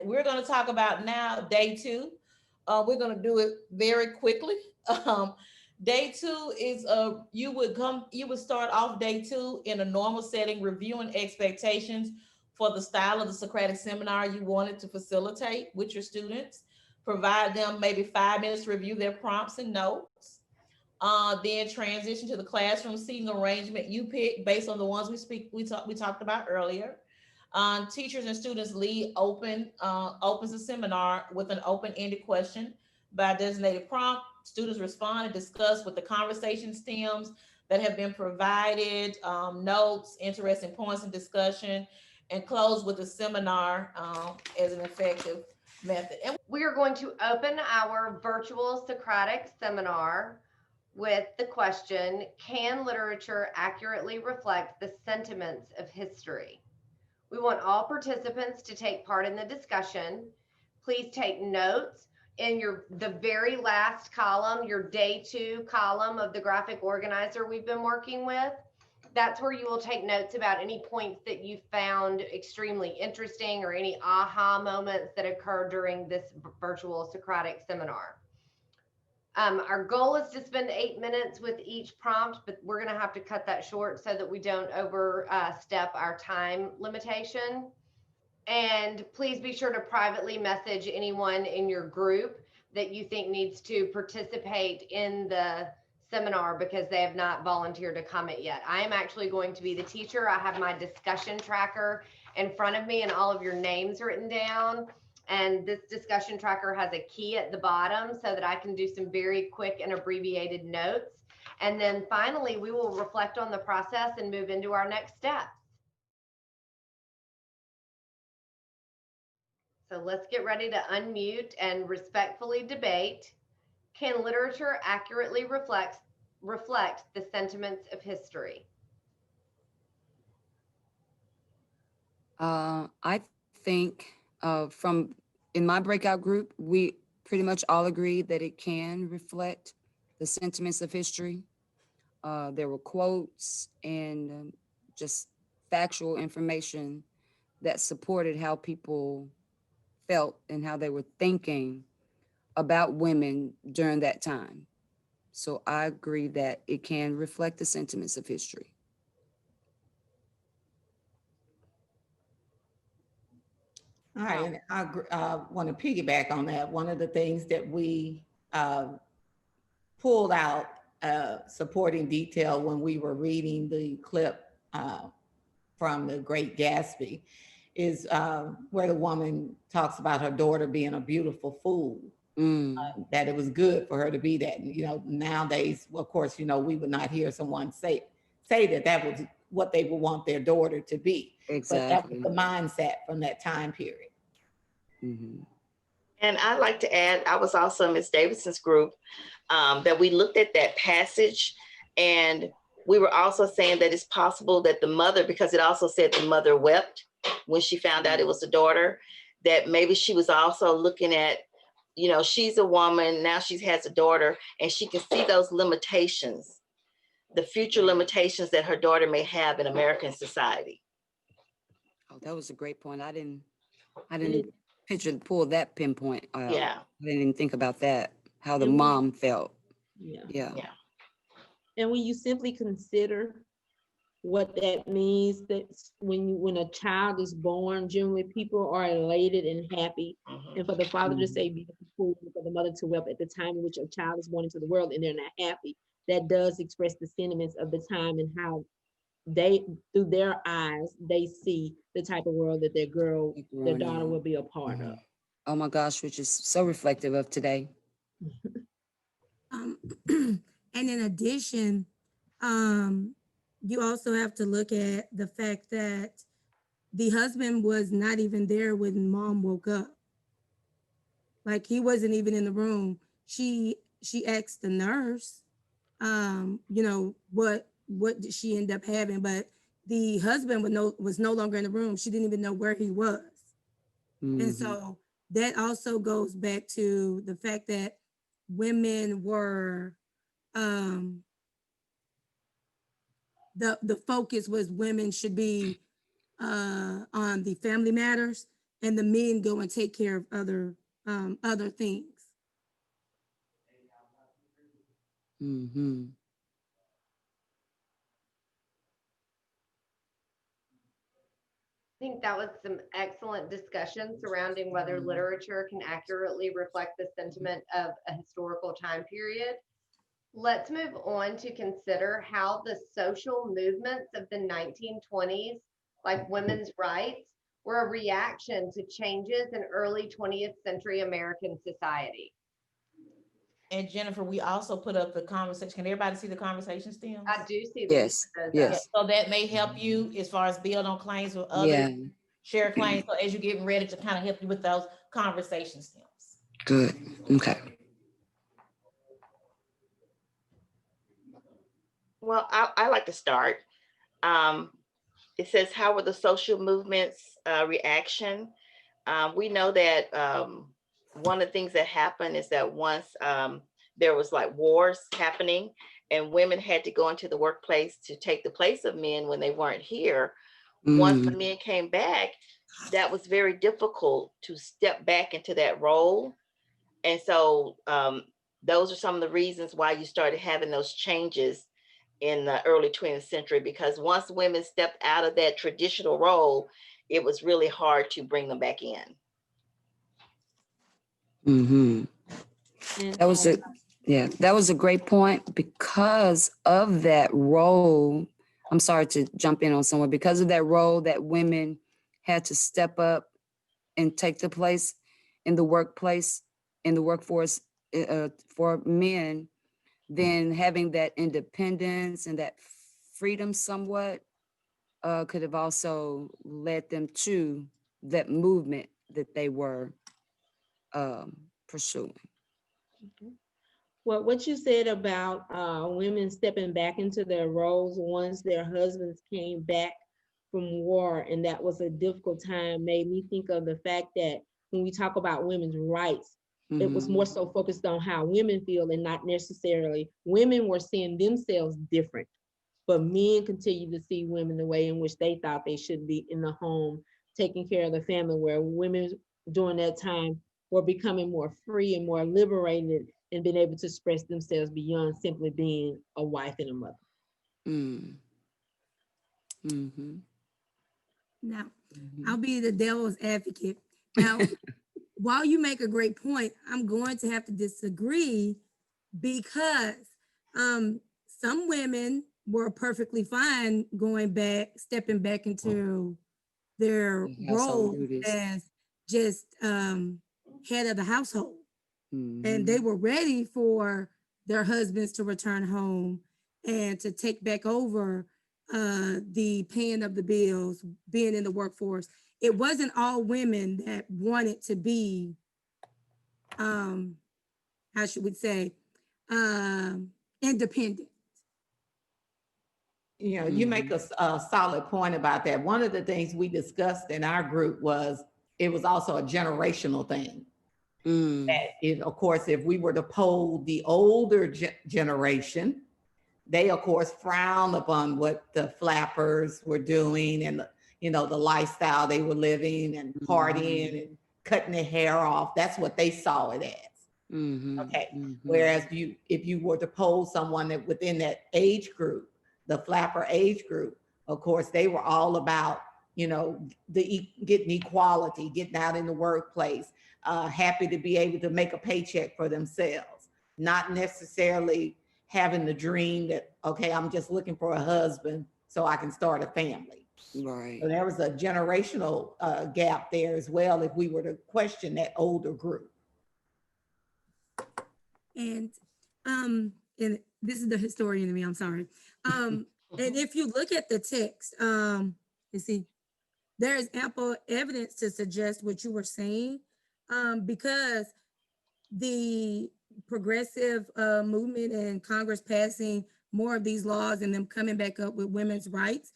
We're going to talk about now day two. We're going to do it very quickly. Um, Day two is you would start off day two in a normal setting, reviewing expectations for the style of the Socratic seminar you wanted to facilitate with your students. Provide them maybe 5 minutes to review their prompts and notes. Then transition to the classroom seating arrangement you pick based on the ones we talked about earlier. Teachers and students lead opens the seminar with an open-ended question by designated prompt. Students respond and discuss with the conversation stems that have been provided, notes, interesting points in discussion, and close with the seminar as an effective method. And we are going to open our virtual Socratic seminar with the question, can literature accurately reflect the sentiments of history? We want all participants to take part in the discussion. Please take notes in the very last column, your day two column of the graphic organizer we've been working with. That's where you will take notes about any points that you found extremely interesting or any aha moments that occurred during this virtual Socratic seminar. Our goal is to spend 8 minutes with each prompt, but we're going to have to cut that short so that we don't overstep our time limitation. And please be sure to privately message anyone in your group that you think needs to participate in the seminar because they have not volunteered to comment yet. I am actually going to be the teacher. I have my discussion tracker in front of me and all of your names written down. And this discussion tracker has a key at the bottom so that I can do some very quick and abbreviated notes. And then finally, we will reflect on the process and move into our next steps. So let's get ready to unmute and respectfully debate. Can literature accurately reflect the sentiments of history? I think from in my breakout group, we pretty much all agreed that it can reflect the sentiments of history. There were quotes and just factual information that supported how people felt and how they were thinking about women during that time. So I agree that it can reflect the sentiments of history. All right, and I want to piggyback on that. One of the things that we pulled out supporting detail when we were reading the clip from The Great Gatsby is where the woman talks about her daughter being a beautiful fool. That it was good for her to be that. You know, nowadays, of course, you know, we would not hear someone say that was what they would want their daughter to be. Exactly. But that was the mindset from that time period. Mm-hmm. And I'd like to add, I was also in Ms. Davidson's group that we looked at that passage, and we were also saying that it's possible that the mother, because it also said the mother wept when she found out it was the daughter, that maybe she was also looking at, you know, she's a woman, now she has a daughter, and she can see those limitations, the future limitations that her daughter may have in American society. Oh, that was a great point. I didn't pull that pinpoint out. Yeah. I didn't even think about that, how the mom felt. Yeah. And when you simply consider what that means, that when a child is born, generally people are elated and happy. And for the father to say beautiful, for the mother to weep at the time in which a child is born into the world and they're not happy, that does express the sentiments of the time and how they, through their eyes, they see the type of world that their daughter will be a part of. Oh my gosh, which is so reflective of today. And in addition, you also have to look at the fact that the husband was not even there when mom woke up. Like, he wasn't even in the room. She asked the nurse, you know, what did she end up having? But the husband was no longer in the room. She didn't even know where he was. And so that also goes back to the fact that women were, the focus was women should be on the family matters. and the men go and take care of other things. Mm-hmm. I think that was some excellent discussion surrounding whether literature can accurately reflect the sentiment of a historical time period. Let's move on to consider how the social movements of the 1920s, like women's rights, were a reaction to changes in early 20th century American society. And Jennifer, we also put up the conversation. Can everybody see the conversation stems? I do see that. Yes, Those up. Yeah, yes, so that may help you as far as build on claims with yeah, others, share claims. So as you're getting ready to kind of help you with those conversation stems. good, okay. Well, I like to start. It says, how were the social movements reaction? We know that one of the things that happened is that once there was like wars happening and women had to go into the workplace to take the place of men when they weren't here. Once the men came back, that was very difficult to step back into that role. And so those are some of the reasons why you started having those changes in the early 20th century, because once women stepped out of that traditional role, it was really hard to bring them back in. Mm-hmm. And, That was that was a great point. Because of that role, I'm sorry to jump in on someone, because of that role that women had to step up and take the place in the workplace, in the workforce for men, then having that independence and that freedom somewhat could have also led them to that movement that they were pursuing. Well, what you said about women stepping back into their roles once their husbands came back from war, and that was a difficult time, made me think of the fact that when we talk about women's rights, it was more so focused on how women feel and not necessarily women were seeing themselves different, but men continue to see women the way in which they thought they should be in the home, taking care of the family, where women during that time were becoming more free and more liberated and been able to express themselves beyond simply being a wife and a mother. Mm-hmm. Now, I'll be the devil's advocate. Now, while you make a great point, I'm going to have to disagree, because some women were perfectly fine going back, stepping back into their role as just head of the household. And they were ready for their husbands to return home and to take back over the paying of the bills, being in the workforce. It wasn't all women that wanted to be, how should we say, independent. You know, you make a solid point about that. One of the things we discussed in our group was it was also a generational thing. That it, of course, if we were to poll the older generation, they of course frown upon what the flappers were doing and the lifestyle they were living and partying and cutting their hair off. That's what they saw it as. Okay. Whereas if you were to poll someone that within that age group, the flapper age group, of course, they were all about, getting equality, getting out in the workplace, happy to be able to make a paycheck for themselves, not necessarily having the dream that, okay, I'm just looking for a husband so I can start a family. Right. So there was a generational gap there as well, if we were to question that older group. And this is the historian in me, I'm sorry. And if you look at the text, you see, there is ample evidence to suggest what you were saying, because the progressive movement and Congress passing more of these laws and them coming back up with women's rights,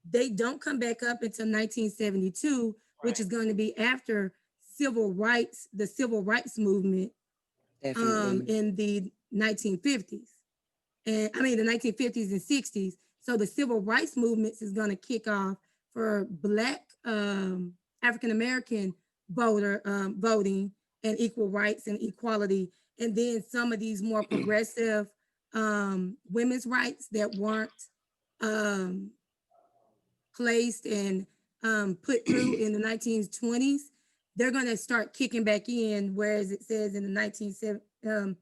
they don't come back up until 1972, which is going to be after civil rights, the civil rights movement in the 1950s. And I mean, the 1950s and 60s. So the civil rights movements is going to kick off for Black African-American voting and equal rights and equality. And then some of these more progressive women's rights that weren't placed and put through in the 1920s, they're going to start kicking back in, whereas it says in the 1970s,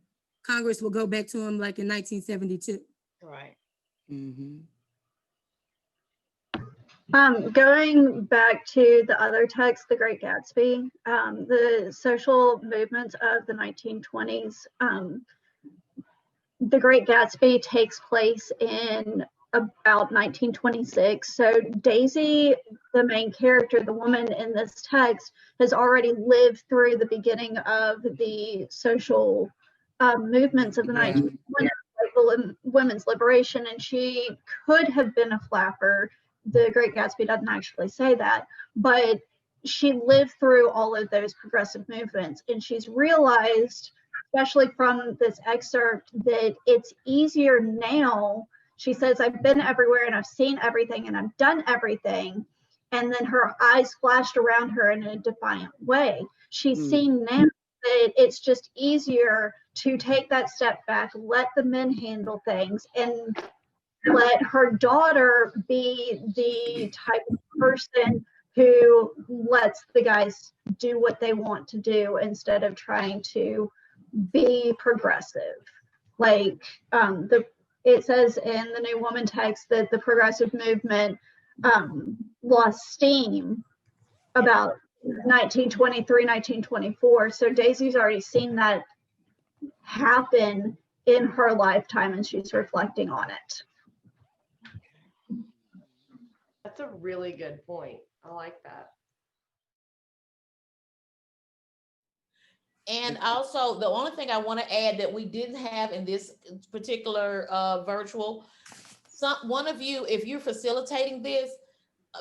Congress will go back to them like in 1972. Right. Mhm. Going back to the other text, The Great Gatsby, the social movements of the 1920s, The Great Gatsby takes place in about 1926. So Daisy, the main character, the woman in this text, has already lived through the beginning of the social movements of the Yeah. 1920s, like women's liberation, and she could have been a flapper. The Great Gatsby doesn't actually say that, but she lived through all of those progressive movements, and she's realized, especially from this excerpt, that it's easier now. She says, I've been everywhere and I've seen everything and I've done everything. And then her eyes flashed around her in a defiant way. She's seen now that it's just easier to take that step back, let the men handle things, and let her daughter be the type of person who lets the guys do what they want to do instead of trying to be progressive. Like it says in the New Woman text that the progressive movement lost steam about 1923, 1924. So Daisy's already seen that happen in her lifetime and she's reflecting on it. That's a really good point. I like that. And also, the only thing I want to add that we didn't have in this particular virtual, one of you, if you're facilitating this,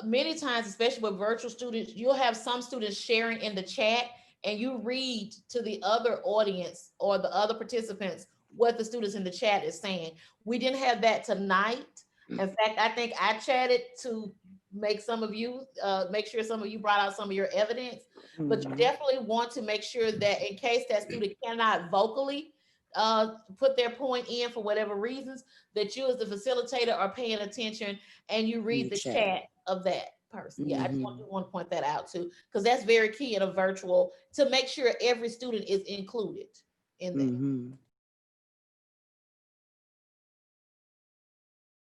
many times, especially with virtual students, you'll have some students sharing in the chat and you read to the other audience or the other participants what the students in the chat is saying. We didn't have that tonight. In fact, I think I chatted to make some of you, make sure some of you brought out some of your evidence, but you definitely want to make sure that in case that student cannot vocally put their point in for whatever reasons, that you as the facilitator are paying attention and you read the chat of that person. Yeah, I just want to point that out too, because that's very key in a virtual to make sure every student is included in that.